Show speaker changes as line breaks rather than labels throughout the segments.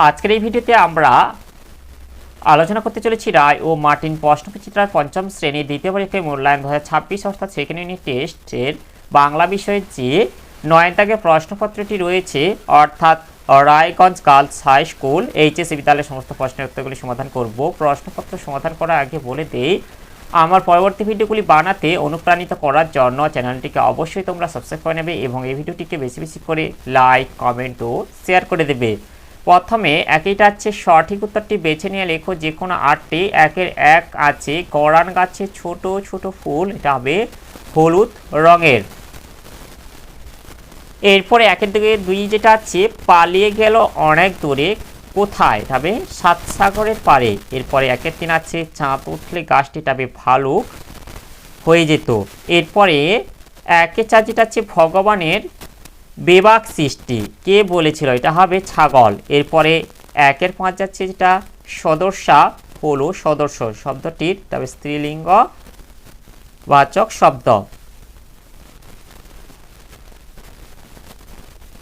আজকের এই ভিডিওতে আমরা আলোচনা করতে চলেছি রায় ও মার্টিন প্রশ্নবিচিত্রার পঞ্চম শ্রেণীর দ্বিতীয় পরীক্ষায় মূল্যায়ন 2026 অর্থাৎ সেকেন্ড ইউনিট টেস্টের বাংলা বিষয়ের যে 9 দাগের প্রশ্নপত্রটি রয়েছে অর্থাৎ Raiganj girls high school HS বিদ্যালয়ের সমস্ত প্রশ্নের উত্তরগুলি সমাধান করব। প্রশ্নপত্র সমাধান করার আগে বলে দেই, আমার পরবর্তী ভিডিওগুলি বানাতে অনুপ্রাণিত করার জন্য চ্যানেলটিকে অবশ্যই তোমরা সাবস্ক্রাইব করে নেবে এবং এই ভিডিওটিকে বেশি বেশি করে লাইক, কমেন্ট ও শেয়ার করে দেবে। প্রথমে একইটা আছে সঠিক উত্তরটি বেছে নিয়ে লেখো যে কোনো 8টি। একের এক আছে গরান গাছে ছোট ছোট ফুল, এটা হবে হলুদ রঙের। এরপরে একের দিকে 2 যেটা আছে পালিয়ে গেল অনেক দূরে, কোথায়, এটা হবে সাতসাগরের পারে। এরপরে একের 3 আছে চাঁদ উঠলে গাছটি, এটা হবে ভালুক হয়ে যেত। এরপরে একের 4 যেটা আছে ভগবানের বেবাক সৃষ্টি কে বলেছিল, এটা হবে ছাগল। এরপরে একের 5 যাচ্ছে যেটা সদস্যা হলো সদস্য শব্দটির, তবে স্ত্রীলিঙ্গ বাচক শব্দ,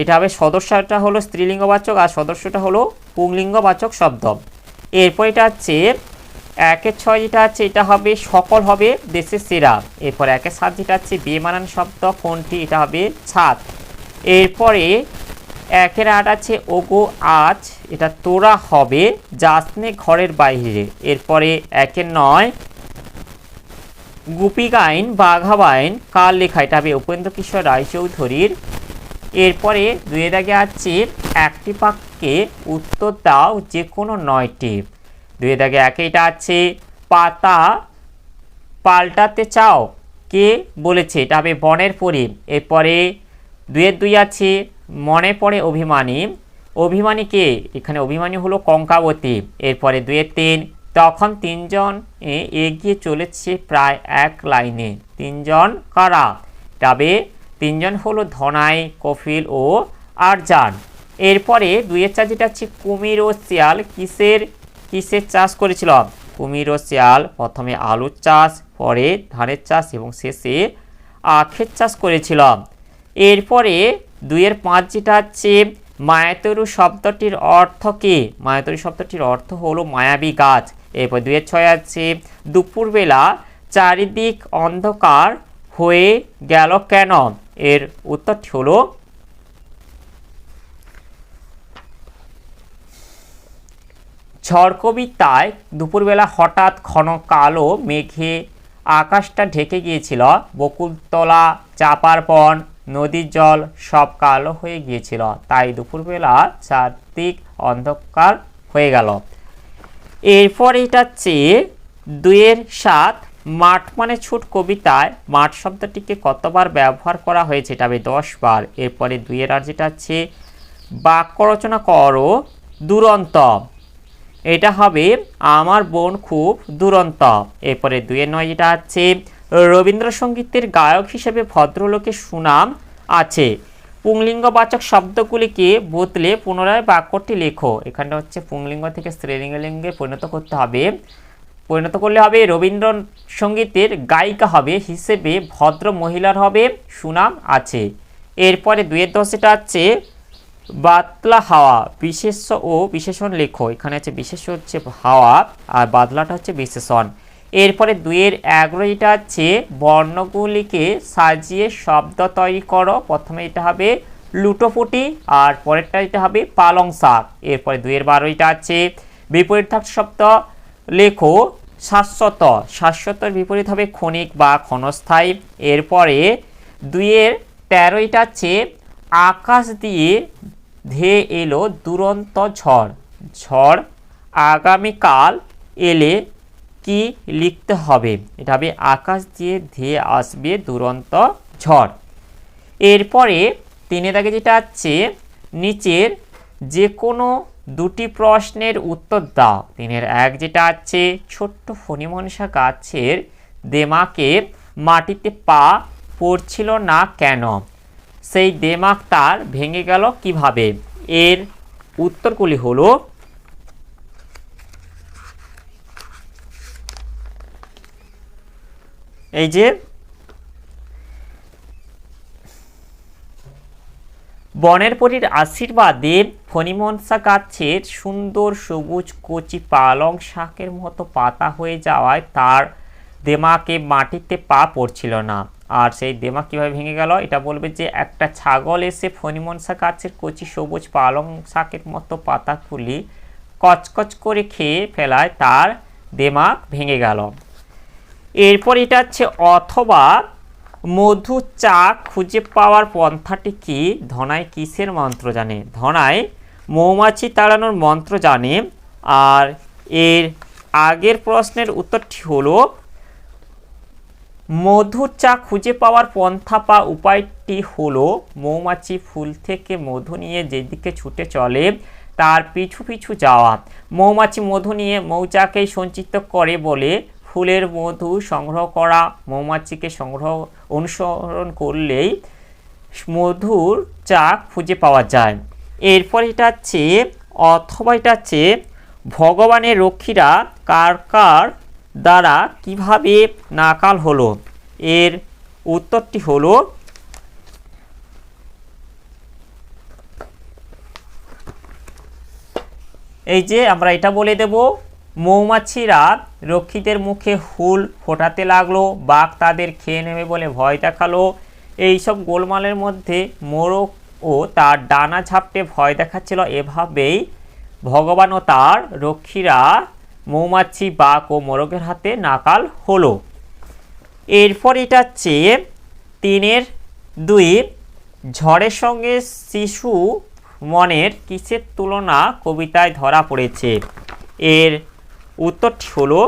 এটা হবে সদস্যটা হলো স্ত্রীলিঙ্গবাচক আর সদস্যটা হলো পুংলিঙ্গবাচক শব্দ। এরপর এটা হচ্ছে একের 6 যেটা আছে এটা হবে সকল হবে দেশের সেরা। এরপর একের 7 যেটা আছে বেমানান শব্দ কোনটি, এটা হবে ছাদ। এরপরে একের 8 আছে ওগো আজ, এটা তোরা হবে যাসনে ঘরের বাইরে। এরপরে একের 9 গুপি গাইন বাঘা বাইন কার লেখা, এটা হবে উপেন্দ্র কিশোর রায়চৌধুরীর। এরপরে 2 দাগে আছে একটি বাক্যে উত্তর দাও যে কোনো 9টি। 2 দাগে এটা আছে পাতা পাল্টাতে চাও কে বলেছে, এটা হবে বনের পরি। এরপরে 2 আছে মনে পড়ে অভিমানী, অভিমানী কে, এখানে অভিমানী হলো কঙ্কাবতী। এরপরে 2-3 তখন 3 জন এগিয়ে চলেছে প্রায় এক লাইনে, 3 জন কারা, তবে 3 জন হলো ধনাই, কফিল ও আরজান। এরপরে 2-4 যেটা আছে কুমির ও শিয়াল কিসের চাষ করেছিল, কুমির ও শিয়াল প্রথমে আলুর চাষ, পরে ধানের চাষ এবং শেষে আখের চাষ করেছিল। এরপরে 2-5 যেটা আছে মায়াতরু শব্দটির অর্থ কি, মায়াতরু শব্দটির অর্থ হলো মায়াবী গাছ। এরপর 2-6 আছে দুপুরবেলা চারিদিক অন্ধকার হয়ে গেল কেন, এর উত্তরটি হলো ঝড় কবিতায় দুপুরবেলা হঠাৎ ঘন কালো মেঘে আকাশটা ঢেকে গিয়েছিল, বকুলতলা চাপার বন নদীর জল সব কালো হয়ে গিয়েছিল, তাই দুপুরবেলা চারদিক অন্ধকার হয়ে গেল। এরপর এটা হচ্ছে 2-7 মাঠ মানে ছুট কবিতায় মাঠ শব্দটিকে কতবার ব্যবহার করা হয়েছে, এটা হবে 10 বার। এরপরে 2-8 যেটা আছে বাক্য রচনা করো দুরন্ত, এটা হবে আমার বোন খুব দুরন্ত। এরপরে 2-9 যেটা আছে রবীন্দ্রসঙ্গীতের গায়ক হিসেবে ভদ্রলোকের সুনাম আছে, পুংলিঙ্গবাচক শব্দগুলিকে বদলে পুনরায় বাক্যটি লেখো। এখানটা হচ্ছে পুংলিঙ্গ থেকে স্ত্রীলিঙ্গে পরিণত করলে হবে রবীন্দ্রসঙ্গীতের গায়িকা হবে হিসেবে ভদ্র মহিলার হবে সুনাম আছে। এরপরে 2-10 যেটা আছে বাতলা হাওয়া বিশেষ্য ও বিশেষণ লেখো, এখানে হচ্ছে বিশেষ্য হচ্ছে হাওয়া আর বাদলাটা হচ্ছে বিশেষণ। এরপরে 2-11 যেটা আছে বর্ণগুলিকে সাজিয়ে শব্দ তৈরি করো, প্রথমে এটা হবে লুটোপুটি আর পরেরটা এটা হবে পালং শাক। এরপরে 2-12 এটা আছে বিপরীত শব্দ লেখো শাশ্বতর বিপরীত হবে ক্ষণিক বা ক্ষণস্থায়ী। এরপরে 2-13 এটা আছে আকাশ দিয়ে ধেয়ে এলো দুরন্ত ঝড় আগামীকাল এলে কি লিখতে হবে, এটা হবে আকাশ দিয়ে ধেয়ে আসবে দুরন্ত ঝড়। এরপরে 3 দাগে যেটা আছে নিচের যে কোনো 2টি প্রশ্নের উত্তর দাও। 3-1 যেটা আছে ছোট্ট ফণিমনসা গাছের দেমাকে মাটিতে পা পড়ছিল না কেন, সেই দেমাক তার ভেঙে গেল কিভাবে, এর উত্তরগুলি হলো এই যে বনের পরীর আশীর্বাদে ফণিমনসা গাছের সুন্দর সবুজ কচি পালং শাকের মতো পাতা হয়ে যাওয়ায় তার দেমাকে মাটিতে পা পড়ছিল না। আর সেই দেমা কীভাবে ভেঙে গেল এটা বলবে যে একটা ছাগল এসে ফণিমনসা গাছের কচি সবুজ পালং শাকের মতো পাতাগুলি কচকচ করে খেয়ে ফেলায় তার দেমাক ভেঙে গেল। এরপর এটা হচ্ছে অথবা মধু চা খুঁজে পাওয়ার পন্থাটি কি? ধনাই কিসের মন্ত্র জানে? ধনাই মৌমাছি তাড়ানোর মন্ত্র জানে। আর এর আগের প্রশ্নের উত্তরটি হলো মধু চা খুঁজে পাওয়ার পন্থা বা উপায়টি হলো মৌমাছি ফুল থেকে মধু নিয়ে যেদিকে ছুটে চলে তার পিছু পিছু যাওয়া। মৌমাছি মধু নিয়ে মৌচাকেই সঞ্চিত করে বলে ফুলের মধু সংগ্রহ করা মৌমাছিকে অনুসরণ করলেই মধুর চা খুঁজে পাওয়া যায়। এরপর এটা হচ্ছে অথবা এটা হচ্ছে ভগবানের রক্ষীরা কার কার দ্বারা কিভাবে নাকাল হলো? এর উত্তরটি হলো এই যে আমরা এটা বলে দেব মৌমাছিরা রক্ষীদের মুখে হুল ফোটাতে লাগলো, বাঘ তাদের খেয়ে নেবে বলে ভয় দেখালো। এইসব গোলমালের মধ্যে মোরগ ও তার ডানা ঝাপটে ভয় দেখাচ্ছিল। এভাবেই ভগবান ও তার রক্ষীরা মৌমাছি, বাঘ ও মোরগের হাতে নাকাল হলো। এরপর এটা হচ্ছে 3-2 ঝড়ের সঙ্গে শিশু মনের কিসের তুলনা কবিতায় ধরা পড়েছে? এর উত্তরটি হলো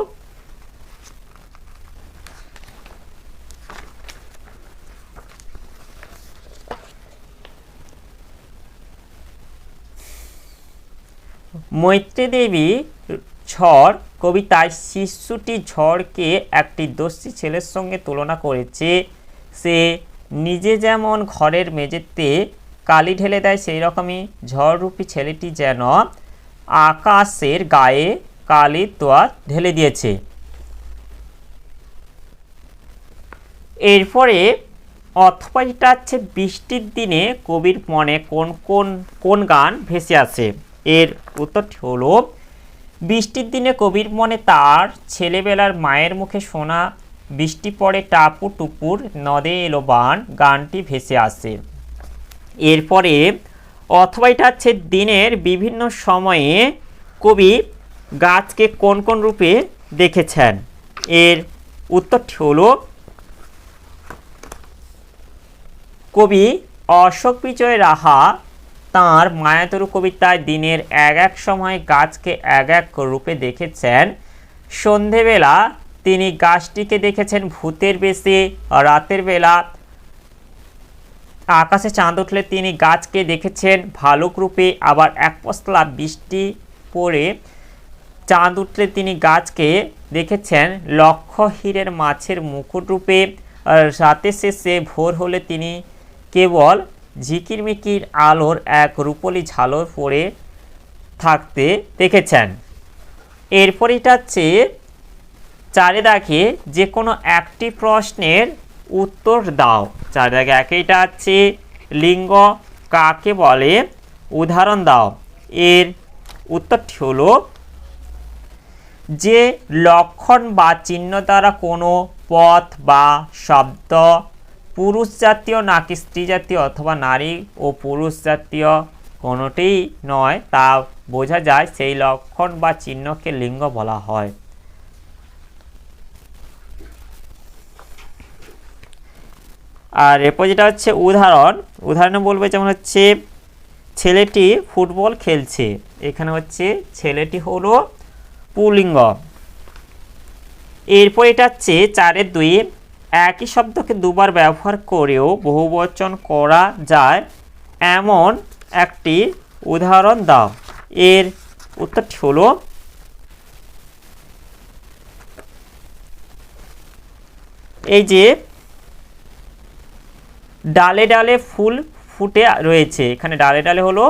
মৈত্রী দেবী ঝড় কবিতায় শিশুটি ঝড়কে একটি দস্যি ছেলের সঙ্গে তুলনা করেছে। সে নিজে যেমন ঘরের মেঝেতে কালি ঢেলে দেয় সেই রকমই ঝড়রূপী ছেলেটি যেন আকাশের গায়ে কালির তোয়া ঢেলে দিয়েছে। এরপরে অথবা এটা হচ্ছে বৃষ্টির দিনে কবির মনে কোন গান ভেসে আসে? এর উত্তরটি হলো বৃষ্টির দিনে কবির মনে তার ছেলেবেলার মায়ের মুখে শোনা বৃষ্টি পড়ে টাপু টুপুর নদে এলো বান গানটি ভেসে আসে। এরপরে অথবা এটা হচ্ছে দিনের বিভিন্ন সময়ে কবি গাছকে কোন কোন রূপে দেখেছেন? এর উত্তরটি হলো কবি অশোক বিজয় রাহা তাঁর মায়াতরু কবিতায় দিনের এক এক সময় গাছকে এক এক রূপে দেখেছেন। সন্ধেবেলা তিনি গাছটিকে দেখেছেন ভূতের বেশে, রাতের বেলা আকাশে চাঁদ উঠলে তিনি গাছকে দেখেছেন ভালুক রূপে, আবার এক পশলা বৃষ্টি পড়ে চাঁদ উঠলে তিনি গাছকে দেখেছেন লক্ষ হীরের মাছের মুকুট রূপে, রাতের শেষে ভোর হলে তিনি কেবল ঝিকিরমিকির আলোর এক রূপলি ঝালর পড়ে থাকতে দেখেছেন। এরপর এটা হচ্ছে 4 দাগে যে কোনো একটি প্রশ্নের উত্তর দাও। 4 দাগে এটা হচ্ছে লিঙ্গ কাকে বলে? উদাহরণ দাও। এর উত্তরটি হলো যে লক্ষণ বা চিহ্ন দ্বারা কোনো পথ বা শব্দ পুরুষ জাতীয় নাকি স্ত্রী জাতীয় অথবা নারী ও পুরুষ জাতীয় কোনোটিই নয় তা বোঝা যায়, সেই লক্ষণ বা চিহ্নকে লিঙ্গ বলা হয়। আর এরপর যেটা হচ্ছে উদাহরণে বলবে যেমন হচ্ছে ছেলেটি ফুটবল খেলছে, এখানে হচ্ছে ছেলেটি হলো পুল্লিঙ্গ। এরপর এটা হচ্ছে 4-2 একই শব্দকে দুবার ব্যবহার করেও বহুবচন করা যায় এমন একটি উদাহরণ দাও। এর উত্তরটি হলো এই যে ডালে ডালে ফুল ফুটে রয়েছে, এখানে ডালে ডালে হলো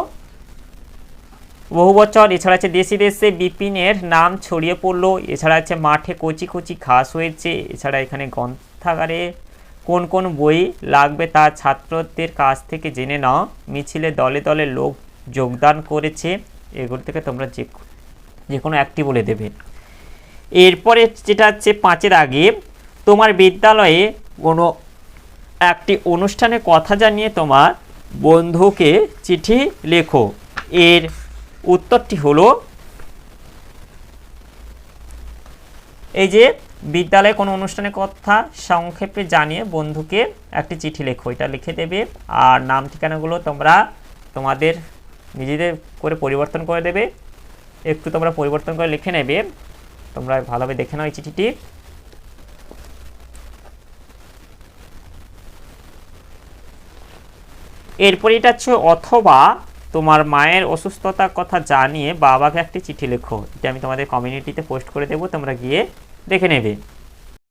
বহুবচন। এছাড়া আছে দেশে দেশে বিপিনের নাম ছড়িয়ে পড়লো, এছাড়া আছে মাঠে কচি কচি ঘাস হয়েছে, এছাড়া এখানে গ্রন্থাগারে কোন কোন বই লাগবে তা ছাত্রদের কাছ থেকে জেনে নাও, মিছিলে দলে দলে লোক যোগদান করেছে, এগুলো থেকে তোমরা যে কোনো একটি বলে দেবে। এরপরে যেটা হচ্ছে 5-এর আগে, তোমার বিদ্যালয়ে কোনো একটি অনুষ্ঠানের কথা জানিয়ে তোমার বন্ধুকে চিঠি লেখো। এর উত্তরটি হলো, এই যে বিদ্যালয়ে কোনো অনুষ্ঠানের কথা সংক্ষেপে জানিয়ে বন্ধুকে একটি চিঠি লেখো, এটা লিখে দেবে। আর নাম ঠিকানাগুলো তোমরা তোমাদের নিজেদের করে পরিবর্তন করে দেবে, একটু তোমরা পরিবর্তন করে লিখে নেবে। তোমরা ভালোভাবে দেখে নাও এই চিঠিটি। এরপর এটা হচ্ছে অথবা তোমার মায়ের অসুস্থতার কথা জানিয়ে বাবাকে একটি চিঠি লেখো, এটা আমি তোমাদের কমিউনিটিতে পোস্ট করে দেবো, তোমরা গিয়ে দেখে নেবে।